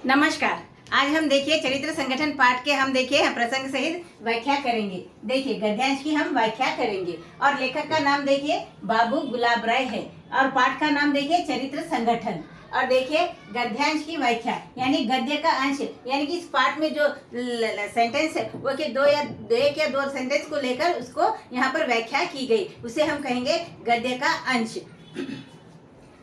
नमस्कार। आज हम देखिए चरित्र संगठन पाठ के हम देखिए प्रसंग सहित व्याख्या करेंगे। देखिए गद्यांश की हम व्याख्या करेंगे और लेखक का नाम देखिए बाबू गुलाब राय है और पाठ का नाम देखिए चरित्र संगठन। और देखिए गद्यांश की व्याख्या यानी गद्य का अंश यानी कि इस पाठ में जो सेंटेंस है वो के एक या दो सेंटेंस को लेकर उसको यहाँ पर व्याख्या की गई, उसे हम कहेंगे गद्य का अंश।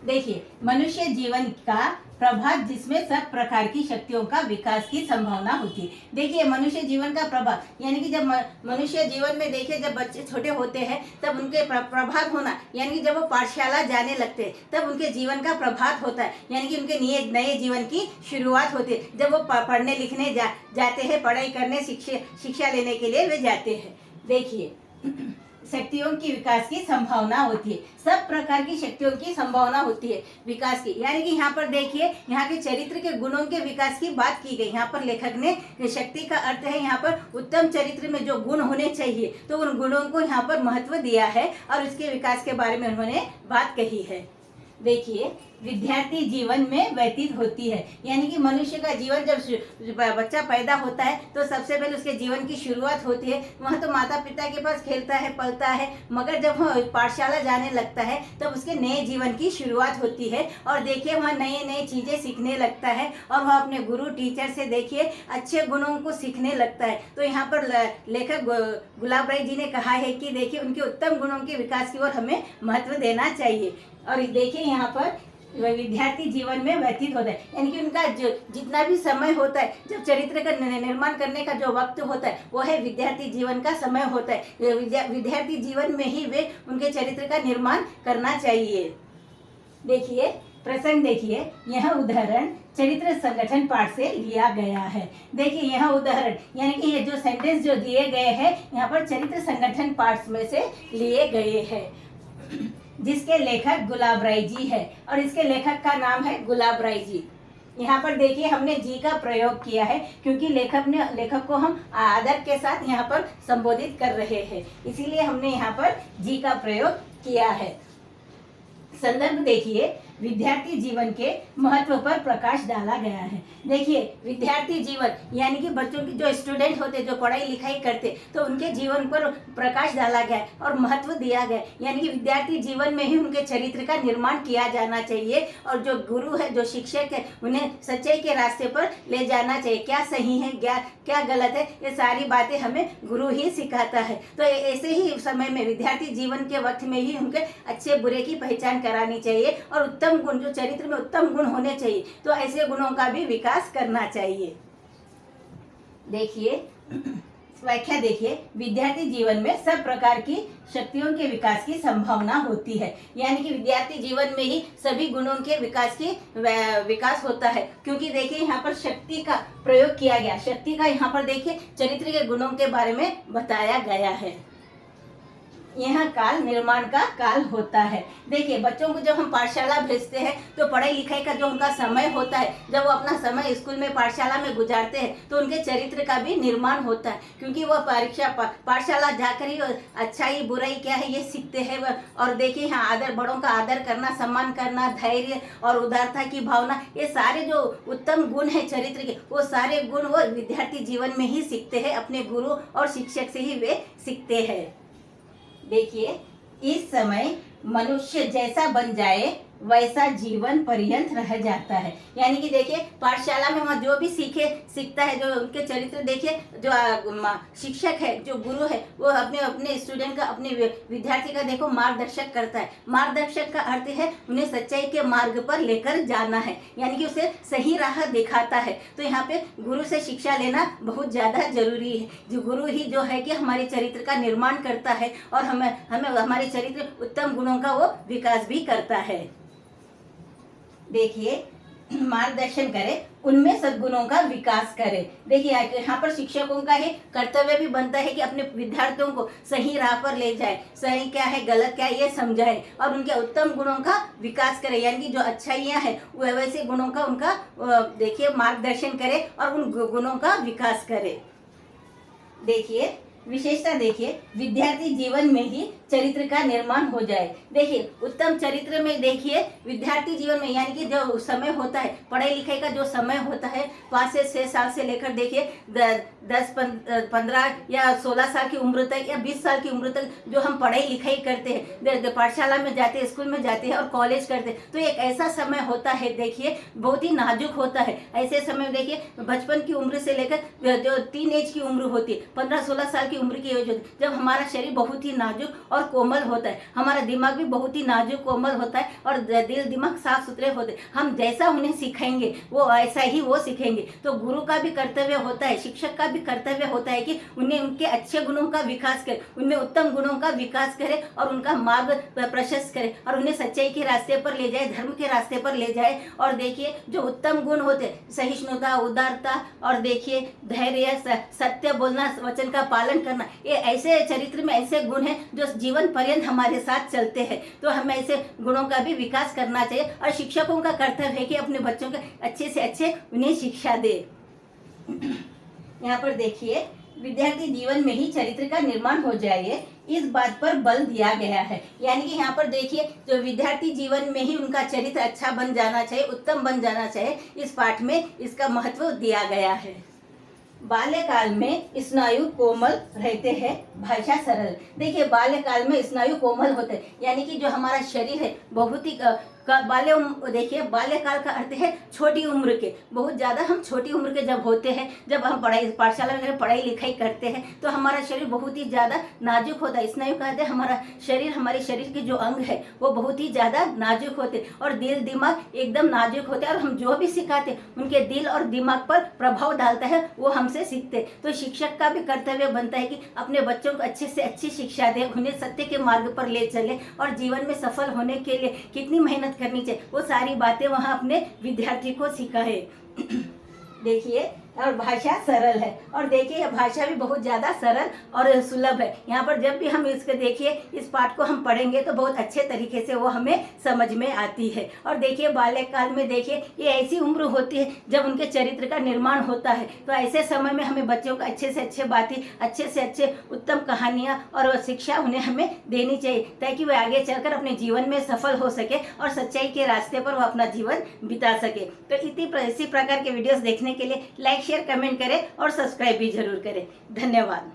देखिए मनुष्य जीवन का प्रभाव जिसमें सब प्रकार की शक्तियों का विकास की संभावना होती है। देखिए मनुष्य जीवन का प्रभाव यानी कि जब मनुष्य जीवन में देखिए जब बच्चे छोटे होते हैं तब उनके प्रभाव होना यानी कि जब वो पाठशाला जाने लगते हैं तब उनके जीवन का प्रभाव होता है, यानी कि उनके नए जीवन की शुरुआत होती है। जब वो पढ़ने लिखने जाते हैं, पढ़ाई करने शिक्षा लेने के लिए वे जाते हैं। देखिए शक्तियों की विकास की संभावना होती है, सब प्रकार की शक्तियों की संभावना होती है विकास की, यानी कि यहाँ पर देखिए यहाँ के चरित्र के गुणों के विकास की बात की गई। यहाँ पर लेखक ने शक्ति का अर्थ है यहाँ पर उत्तम चरित्र में जो गुण होने चाहिए, तो उन गुणों को यहाँ पर महत्व दिया है और उसके विकास के बारे में उन्होंने बात कही है। देखिए विद्यार्थी जीवन में व्यतीत होती है, यानी कि मनुष्य का जीवन जब बच्चा पैदा होता है तो सबसे पहले उसके जीवन की शुरुआत होती है। वह तो माता पिता के पास खेलता है, पलता है, मगर जब वह पाठशाला जाने लगता है तब उसके नए जीवन की शुरुआत होती है और देखिए वह नई चीज़ें सीखने लगता है और वह अपने गुरु टीचर से देखिए अच्छे गुणों को सीखने लगता है। तो यहाँ पर लेखक गुलाब राय जी ने कहा है कि देखिए उनके उत्तम गुणों के विकास की ओर हमें महत्व देना चाहिए। और देखिए यहाँ पर विद्यार्थी जीवन में व्यतीत होता है, यानी कि उनका जितना भी समय होता है, जब चरित्र का निर्माण करने का जो वक्त होता है वो है विद्यार्थी जीवन का समय होता है। विद्यार्थी जीवन में ही वे उनके चरित्र का निर्माण करना चाहिए। देखिए प्रसंग देखिए, यह उदाहरण चरित्र संगठन पाठ से लिया गया है। देखिए यह उदाहरण यानी कि ये जो सेंटेंस जो दिए गए हैं यहाँ पर चरित्र संगठन पाठ में से लिए गए हैं, जिसके लेखक गुलाब राय जी है और इसके लेखक का नाम है गुलाब राय जी। यहाँ पर देखिए हमने जी का प्रयोग किया है क्योंकि लेखक को हम आदर के साथ यहाँ पर संबोधित कर रहे हैं, इसीलिए हमने यहाँ पर जी का प्रयोग किया है। संदर्भ देखिए, विद्यार्थी जीवन के महत्व पर प्रकाश डाला गया है। देखिए विद्यार्थी जीवन यानी कि बच्चों की जो स्टूडेंट होते जो पढ़ाई लिखाई करते तो उनके जीवन पर प्रकाश डाला गया और महत्व दिया गया, यानी कि विद्यार्थी जीवन में ही उनके चरित्र का निर्माण किया जाना चाहिए और जो गुरु है जो शिक्षक है उन्हें सच्चाई के रास्ते पर ले जाना चाहिए। क्या सही है क्या गलत है ये सारी बातें हमें गुरु ही सिखाता है। तो ऐसे ही समय में विद्यार्थी जीवन के वक्त में ही उनके अच्छे बुरे की पहचान करानी चाहिए और उत्तम गुण जो चरित्र में उत्तम गुण होने चाहिए, तो ऐसे गुणों का भी विकास करना चाहिए। देखिए व्याख्या देखिए, विद्यार्थी जीवन में सब प्रकार की शक्तियों के विकास की संभावना होती है, यानी कि विद्यार्थी जीवन में ही सभी गुणों के विकास होता है। क्योंकि देखिए यहाँ पर शक्ति का प्रयोग किया गया, शक्ति का यहाँ पर देखिए चरित्र के गुणों के बारे में बताया गया है। यह काल निर्माण का काल होता है। देखिए बच्चों को जब हम पाठशाला भेजते हैं तो पढ़ाई लिखाई का जो उनका समय होता है, जब वो अपना समय स्कूल में पाठशाला में गुजारते हैं तो उनके चरित्र का भी निर्माण होता है, क्योंकि वह पाठशाला जाकर ही अच्छाई बुराई क्या है ये सीखते हैं। और देखिए यहाँ आदर, बड़ों का आदर करना, सम्मान करना, धैर्य और उदारता की भावना, ये सारे जो उत्तम गुण है चरित्र के, वो सारे गुण वो विद्यार्थी जीवन में ही सीखते हैं, अपने गुरु और शिक्षक से ही वे सीखते हैं। देखिए इस समय मनुष्य जैसा बन जाए वैसा जीवन पर्यंत रह जाता है, यानी कि देखिए पाठशाला में वहाँ जो भी सीखता है, जो उनके चरित्र देखिए जो शिक्षक है जो गुरु है वो अपने स्टूडेंट का, अपने विद्यार्थी का देखो मार्गदर्शक करता है। मार्गदर्शक का अर्थ है उन्हें सच्चाई के मार्ग पर लेकर जाना है, यानी कि उसे सही राह दिखाता है। तो यहाँ पे गुरु से शिक्षा लेना बहुत ज़्यादा जरूरी है। जो गुरु ही जो है कि हमारे चरित्र का निर्माण करता है और हमें हमारे चरित्र उत्तम गुणों का वो विकास भी करता है। देखिए मार्गदर्शन करे, उनमें सद्गुणों का विकास करे। देखिए यहाँ पर शिक्षकों का ही कर्तव्य भी बनता है कि अपने विद्यार्थियों को सही राह पर ले जाए, सही क्या है गलत क्या है ये समझाए और उनके उत्तम गुणों का विकास करे, यानी कि जो अच्छाइयाँ हैं वह वैसे गुणों का उनका देखिए मार्गदर्शन करे और उन गुणों का विकास करे। देखिए विशेषता देखिए, विद्यार्थी जीवन में ही चरित्र का निर्माण हो जाए। देखिए उत्तम चरित्र में देखिए विद्यार्थी जीवन में, यानी कि जो समय होता है पढ़ाई लिखाई का, जो समय होता है 5 से 6 साल से लेकर देखिए 10, 15 या 16 साल की उम्र तक या 20 साल की उम्र तक जो हम पढ़ाई लिखाई करते हैं, पाठशाला में जाते हैं, स्कूल में जाते हैं और कॉलेज करते हैं, तो एक ऐसा समय होता है देखिए बहुत ही नाजुक होता है। ऐसे समय देखिए बचपन की उम्र से लेकर जो टीन एज की उम्र होती है, 15-16 साल की उम्र की एज होती है, जब हमारा शरीर बहुत ही नाजुक और कोमल होता है, हमारा दिमाग भी बहुत ही नाजुक कोमल होता है और दिल दिमाग साफ सुथरे होते हैं। हम जैसा उन्हें सिखाएंगे वो ऐसा ही वो सीखेंगे। तो गुरु का भी कर्तव्य होता है, शिक्षक का भी कर्तव्य होता है कि उन्हें उनके अच्छे गुणों का विकास करे, उनमें उत्तम गुणों का विकास करे और उनका मार्ग प्रशस्त करे और उन्हें सच्चाई के रास्ते पर ले जाए, धर्म के रास्ते पर ले जाए। और देखिए जो उत्तम गुण होते हैं, सहिष्णुता, उदारता और देखिए धैर्य, सत्य बोलना, वचन का पालन करना, ये ऐसे चरित्र में ऐसे गुण हैं जो जीवन पर्यंत हमारे साथ चलते हैं। तो हमें ऐसे गुणों का भी विकास करना चाहिए और शिक्षकों का कर्तव्य है कि अपने बच्चों को अच्छे से अच्छे उन्हें शिक्षा दे। यहाँ पर देखिए विद्यार्थी जीवन में ही चरित्र का निर्माण हो जाए, इस बात पर बल दिया गया है। यानी कि यहाँ पर देखिए जो विद्यार्थी जीवन में ही उनका चरित्र अच्छा बन जाना चाहिए, उत्तम बन जाना चाहिए, इस पाठ में इसका महत्व दिया गया है। बाल्यकाल में स्नायु कोमल रहते हैं, भाषा सरल। देखिए बाल्यकाल में स्नायु कोमल होते हैं, यानी कि जो हमारा शरीर है बहुत ही देखिए बाल्यकाल का अर्थ है छोटी उम्र के, बहुत ज़्यादा हम छोटी उम्र के जब होते हैं, जब हम पाठशाला में पढ़ाई लिखाई करते हैं तो हमारा शरीर बहुत ही ज़्यादा नाजुक होता है। स्नायु कहते हैं हमारा शरीर, हमारे शरीर के जो अंग है वो बहुत ही ज़्यादा नाजुक होते हैं और दिल दिमाग एकदम नाजुक होते हैं और हम जो भी सिखाते हैं उनके दिल और दिमाग पर प्रभाव डालता है, वो हमसे सीखते। तो शिक्षक का भी कर्तव्य बनता है कि अपने बच्चों को अच्छे से अच्छी शिक्षा दे, उन्हें सत्य के मार्ग पर ले चले और जीवन में सफल होने के लिए कितनी मेहनत करनी चाहिए वो सारी बातें वहाँ अपने विद्यार्थी को सिखाए। देखिए और भाषा सरल है, और देखिए भाषा भी बहुत ज़्यादा सरल और सुलभ है। यहाँ पर जब भी हम इसको देखिए इस पाठ को हम पढ़ेंगे तो बहुत अच्छे तरीके से वो हमें समझ में आती है। और देखिए बाल्यकाल में देखिए ये ऐसी उम्र होती है जब उनके चरित्र का निर्माण होता है, तो ऐसे समय में हमें बच्चों को अच्छे से अच्छे बातें, अच्छे से अच्छे उत्तम कहानियाँ और शिक्षा उन्हें हमें देनी चाहिए ताकि वे आगे चलकर अपने जीवन में सफल हो सके और सच्चाई के रास्ते पर वो अपना जीवन बिता सके। तो इसी प्रकार के वीडियोस देखने के लिए लाइक, शेयर, कमेंट करें और सब्सक्राइब भी जरूर करें। धन्यवाद।